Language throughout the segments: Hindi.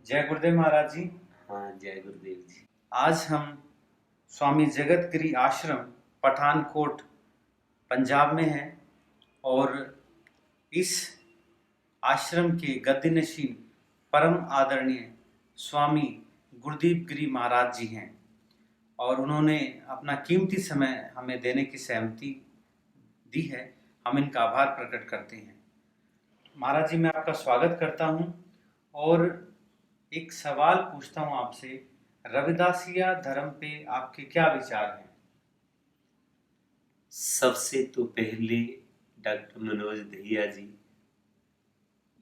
जय गुरुदेव महाराज जी। हाँ, जय गुरुदेव जी। आज हम स्वामी जगतगिरी आश्रम पठानकोट पंजाब में हैं और इस आश्रम के गद्दीनशीन परम आदरणीय स्वामी गुरुदीप गिरी महाराज जी हैं और उन्होंने अपना कीमती समय हमें देने की सहमति दी है। हम इनका आभार प्रकट करते हैं। महाराज जी, मैं आपका स्वागत करता हूं और एक सवाल पूछता हूं आपसे। रविदासिया धर्म पे आपके क्या विचार हैं? सबसे तो पहले डॉक्टर मनोज दहिया जी,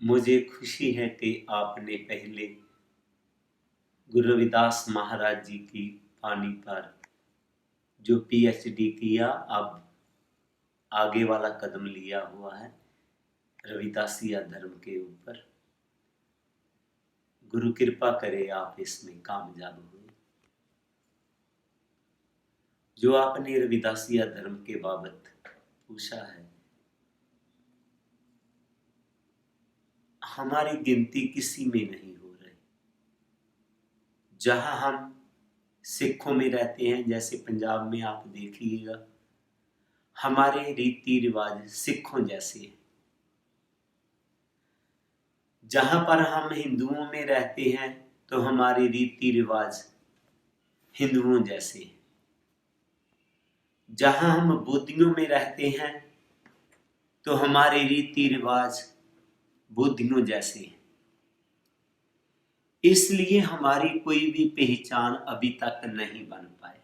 मुझे खुशी है कि आपने पहले गुरु रविदास महाराज जी की वाणी पर जो पीएचडी किया, अब आगे वाला कदम लिया हुआ है रविदासिया धर्म के ऊपर। गुरु कृपा करे आप इसमें कामयाब हुए। जो आपने रविदासिया धर्म के बाबत पूछा है, हमारी गिनती किसी में नहीं हो रही। जहां हम सिखों में रहते हैं, जैसे पंजाब में आप देखिएगा, हमारे रीति रिवाज सिखों जैसे हैं। जहां पर हम हिंदुओं में रहते हैं तो हमारे रीति रिवाज हिंदुओं जैसे हैं। जहां हम बुद्धियों में रहते हैं तो हमारे रीति रिवाज बुद्धियों जैसे हैं। इसलिए हमारी कोई भी पहचान अभी तक नहीं बन पाया।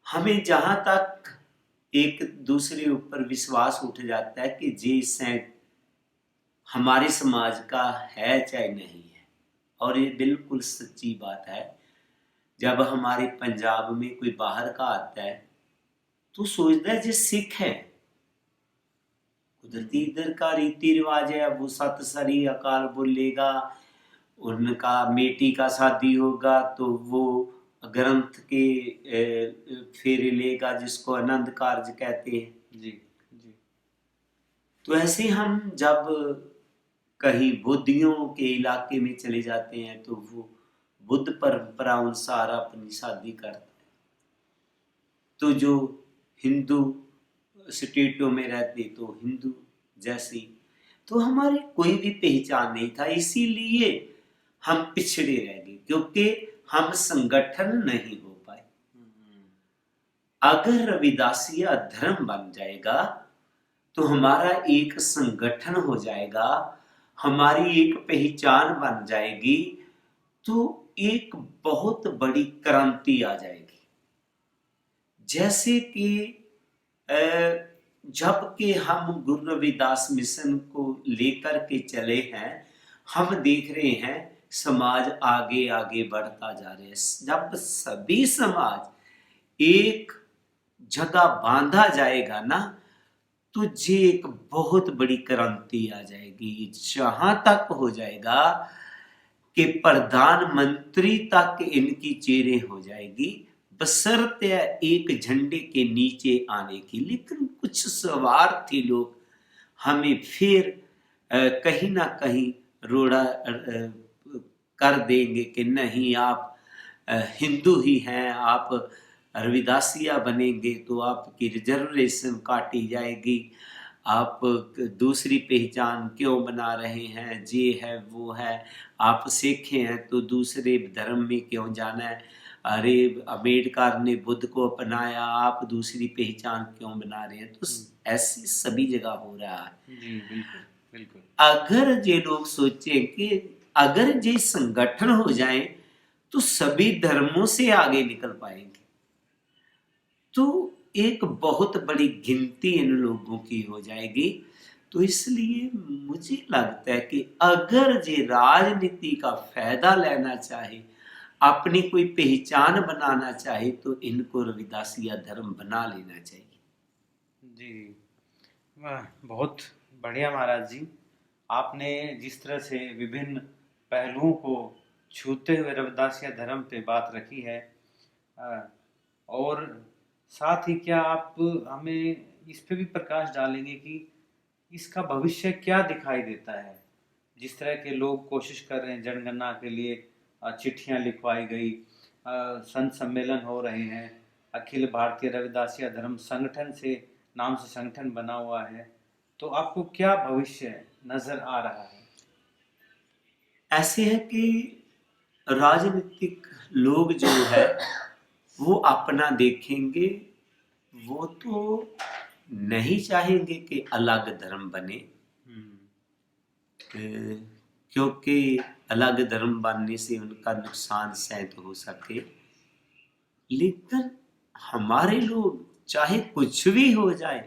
हमें जहां तक एक दूसरे ऊपर विश्वास उठ जाता है कि जी सैंक हमारे समाज का है चाहे नहीं है, और ये बिल्कुल सच्ची बात है। जब हमारे पंजाब में कोई बाहर का आता है तो सोचता है जी सिख है, कुदरती इधर का रीति रिवाज है, वो सत सरी अकाल बोलेगा, उनका बेटी का शादी होगा तो वो ग्रंथ के फेरे लेगा, जिसको आनंद कार्य कहते हैं। जी जी। तो ऐसे हम जब कहीं बुद्धियों के इलाके में चले जाते हैं तो वो बुद्ध परंपरा अनुसार अपनी शादी करते हैं। तो जो हिंदू स्टेटों में रहते तो हिंदू जैसी, तो हमारी कोई भी पहचान नहीं था। इसीलिए हम पिछड़े रह गए, क्योंकि हम संगठन नहीं हो पाए। अगर रविदासिया धर्म बन जाएगा तो हमारा एक संगठन हो जाएगा, हमारी एक पहचान बन जाएगी, तो एक बहुत बड़ी क्रांति आ जाएगी। जैसे कि जबकि हम गुरु रविदास मिशन को लेकर के चले हैं, हम देख रहे हैं समाज आगे आगे बढ़ता जा रहा है। जब सभी समाज एक जगह बांधा जाएगा ना, तो ये एक बहुत बड़ी क्रांति आ जाएगी। जहां तक हो जाएगा कि प्रधानमंत्री तक इनकी चेहरे हो जाएगी, बशर्ते एक झंडे के नीचे आने की। लेकिन कुछ स्वार्थी लोग हमें फिर कहीं ना कहीं रोड़ा कर देंगे कि नहीं, आप हिंदू ही हैं, आप रविदासिया बनेंगे तो आपकी रिजर्वेशन काटी जाएगी, आप दूसरी पहचान क्यों बना रहे हैं, ये है वो है, आप सिख हैं तो दूसरे धर्म में क्यों जाना है, अरे अम्बेडकर ने बुद्ध को अपनाया, आप दूसरी पहचान क्यों बना रहे हैं। तो ऐसे सभी जगह हो रहा है। जी बिल्कुल बिल्कुल। अगर ये लोग सोचें कि अगर ये संगठन हो जाए तो सभी धर्मों से आगे निकल पाएंगे, तो एक बहुत बड़ी गिनती इन लोगों की हो जाएगी। तो इसलिए मुझे लगता है कि अगर ये राजनीति का फायदा लेना चाहे, अपनी कोई पहचान बनाना चाहे, तो इनको रविदासिया धर्म बना लेना चाहिए। जी वाह, बहुत बढ़िया महाराज जी। आपने जिस तरह से विभिन्न पहलुओं को छूते हुए रविदासिया धर्म पे बात रखी है, और साथ ही क्या आप हमें इस पे भी प्रकाश डालेंगे कि इसका भविष्य क्या दिखाई देता है? जिस तरह के लोग कोशिश कर रहे हैं जनगणना के लिए, चिट्ठियां लिखवाई गई, संत सम्मेलन हो रहे हैं, अखिल भारतीय रविदासिया धर्म संगठन से नाम से संगठन बना हुआ है, तो आपको क्या भविष्य नजर आ रहा है? ऐसे है कि राजनीतिक लोग जो है वो अपना देखेंगे, वो तो नहीं चाहेंगे कि अलग धर्म बने, क्योंकि अलग धर्म बनने से उनका नुकसान शायद हो सके। लेकिन हमारे लोग चाहे कुछ भी हो जाए,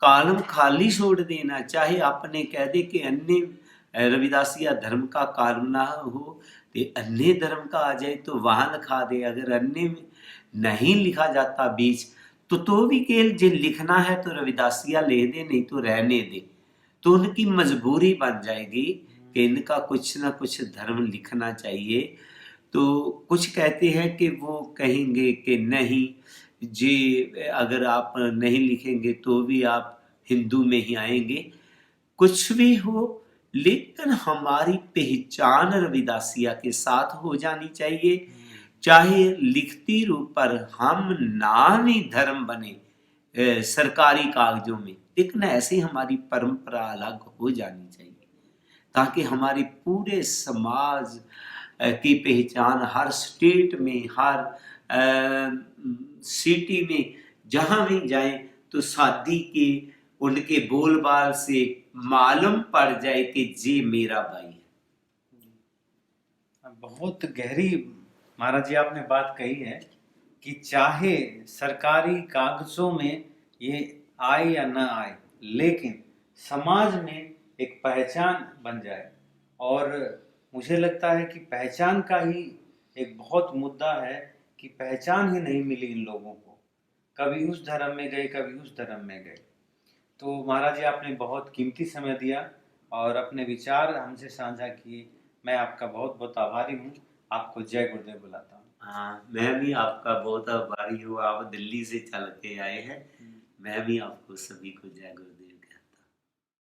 कॉलम खाली छोड़ देना, चाहे आपने कह दे कि अन्य रविदासिया धर्म का कॉलम ना हो तो अन्य धर्म का आ जाए तो वहां लिखा दे। अगर अन्य में नहीं लिखा जाता बीच तो भी केल जो लिखना है तो रविदासिया ले दे, नहीं तो रहने दे। तो उनकी मजबूरी बन जाएगी कि इनका कुछ ना कुछ धर्म लिखना चाहिए। तो कुछ कहते हैं कि वो कहेंगे कि नहीं जी, अगर आप नहीं लिखेंगे तो भी आप हिंदू में ही आएंगे। कुछ भी हो, लेकिन हमारी पहचान रविदासिया के साथ हो जानी चाहिए। चाहे लिखती रूप पर हम नाम ही धर्म बने सरकारी कागजों में, लेकिन ऐसे हमारी परंपरा अलग हो जानी चाहिए, ताकि हमारे पूरे समाज की पहचान हर स्टेट में, हर सिटी में जहाँ भी जाए तो शादी के उनके बोलबाल से मालूम पड़ जाए कि ये मेरा भाई है। बहुत गहरी महाराज जी आपने बात कही है कि चाहे सरकारी कागजों में ये आए या न आए, लेकिन समाज में एक पहचान बन जाए। और मुझे लगता है कि पहचान का ही एक बहुत मुद्दा है कि पहचान ही नहीं मिली इन लोगों को, कभी उस धर्म में गए, कभी उस धर्म में गए। तो महाराज जी आपने बहुत कीमती समय दिया और अपने विचार हमसे साझा किए। मैं आपका बहुत बहुत आभारी हूँ। आपको जय गुरुदेव बुलाता हूँ। हाँ, मैं भी आपका बहुत आभारी हूँ। आप दिल्ली से चल के आए हैं, मैं भी आपको सभी को जय गुरुदेव।